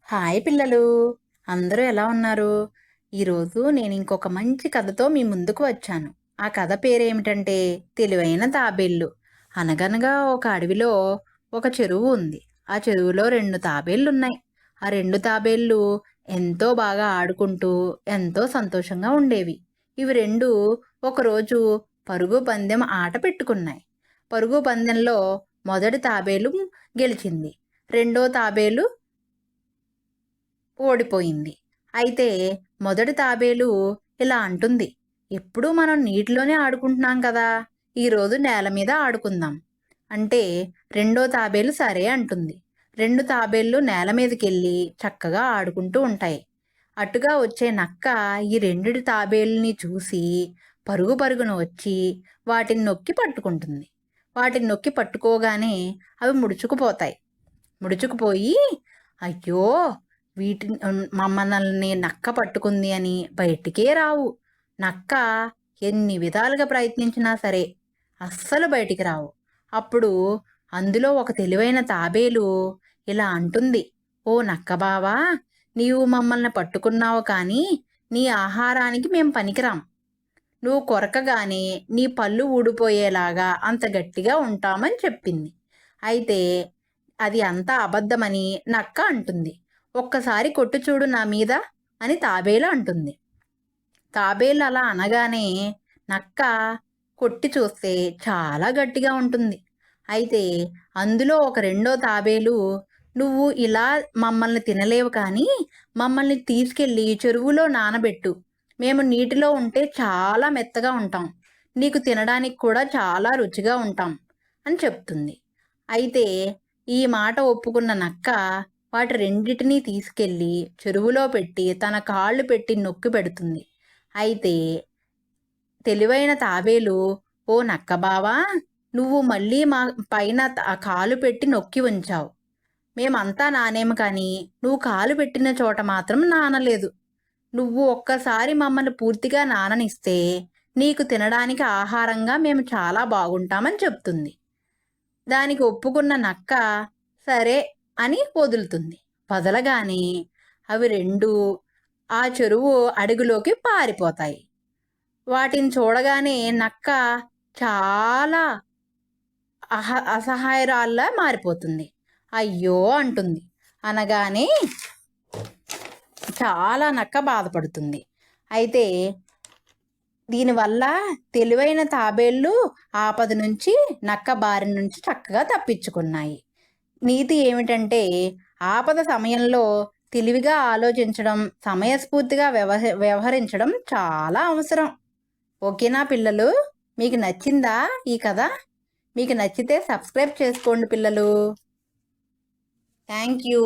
Hi పిల్లలు, అందరూ ఎలా ఉన్నారు? ఈరోజు నేను ఇంకొక మంచి కథతో మీ ముందుకు వచ్చాను. ఆ కథ పేరేమిటంటే తెలివైన తాబేళ్ళు. అనగనగా ఒక అడవిలో ఒక చెరువు ఉంది. ఆ చెరువులో 2 తాబేళ్లున్నాయి. ఆ 2 తాబేళ్ళు ఎంతో బాగా ఆడుకుంటూ ఎంతో సంతోషంగా ఉండేవి. ఇవి 2 ఒకరోజు పరుగు పందెం ఆట పెట్టుకున్నాయి. పరుగు పందెంలో మొదటి తాబేలు గెలిచింది. రెండో తాబేలు ఓడిపోయింది. అయితే మొదటి తాబేలు ఇలా అంటుంది, ఎప్పుడూ మనం నీటిలోనే ఆడుకుంటున్నాం కదా, ఈరోజు నేల మీద ఆడుకుందాం అంటే రెండో తాబేలు సరే అంటుంది. 2 తాబేళ్ళు నేల మీదకెళ్ళి చక్కగా ఆడుకుంటూ ఉంటాయి. అటుగా వచ్చే నక్క ఈ 2 తాబేలుని చూసి పరుగు పరుగున వచ్చి వాటిని నొక్కి పట్టుకుంటుంది. వాటిని నొక్కి పట్టుకోగానే అవి ముడుచుకుపోతాయి. ముడుచుకుపోయి, అయ్యో వీటిని మమ్మల్ని నక్క పట్టుకుంది అని బయటికే రావు. నక్క ఎన్ని విధాలుగా ప్రయత్నించినా సరే అస్సలు బయటికి రావు. అప్పుడు అందులో ఒక తెలివైన తాబేలు ఇలా అంటుంది, ఓ నక్క బావా, నీవు మమ్మల్ని పట్టుకున్నావు కానీ నీ ఆహారానికి మేం పనికిరాం. నువ్వు కొరకగానే నీ పళ్ళు ఊడిపోయేలాగా అంత గట్టిగా ఉంటామని చెప్పింది. అయితే అది అంతా అబద్ధమని నక్క అంటుంది. ఒక్కసారి కొట్టు చూడు నా మీద అని తాబేలు అంటుంది. తాబేలు అలా అనగానే నక్క కొట్టి చూస్తే చాలా గట్టిగా ఉంటుంది. అయితే అందులో ఒక రెండో తాబేలు, నువ్వు ఇలా మమ్మల్ని తినలేవు కానీ మమ్మల్ని తీసుకెళ్ళి చెరువులో నానబెట్టు, మేము నీటిలో ఉంటే చాలా మెత్తగా ఉంటాం, నీకు తినడానికి కూడా చాలా రుచిగా ఉంటాం అని చెప్తుంది. అయితే ఈ మాట ఒప్పుకున్న నక్క వాటి రెండిటినీ తీసుకెళ్ళి చెరువులో పెట్టి తన కాళ్ళు పెట్టి నొక్కి పెడుతుంది. అయితే తెలివైన తాబేలు, ఓ నక్క బావా, నువ్వు మళ్ళీ మా పైన కాలు పెట్టి నొక్కి ఉంచావు, మేమంతా నానేము కానీ నువ్వు కాలు పెట్టిన చోట మాత్రం నానలేదు. నువ్వు ఒక్కసారి మమ్మల్ని పూర్తిగా నాననిస్తే నీకు తినడానికి ఆహారంగా మేము చాలా బాగుంటామని చెప్తుంది. దానికి ఒప్పుకున్న నక్క సరే అని వదులుతుంది. వదలగానే అవి 2 ఆ చెరువు అడుగులోకి పారిపోతాయి. వాటిని చూడగానే నక్క చాలా అసహాయరాల్లా మారిపోతుంది. అయ్యో అంటుంది. అనగానే చాలా నక్క బాధపడుతుంది. అయితే దీనివల్ల తెలివైన తాబేళ్ళు ఆపద నుంచి, నక్క బారి నుంచి చక్కగా తప్పించుకున్నాయి. నీతి ఏమిటంటే ఆపద సమయంలో తెలివిగా ఆలోచించడం, సమయస్ఫూర్తిగా వ్యవహరించడం చాలా అవసరం. ఓకేనా పిల్లలు? మీకు నచ్చిందా ఈ కథ? మీకు నచ్చితే సబ్స్క్రైబ్ చేసుకోండి పిల్లలు. Thank you.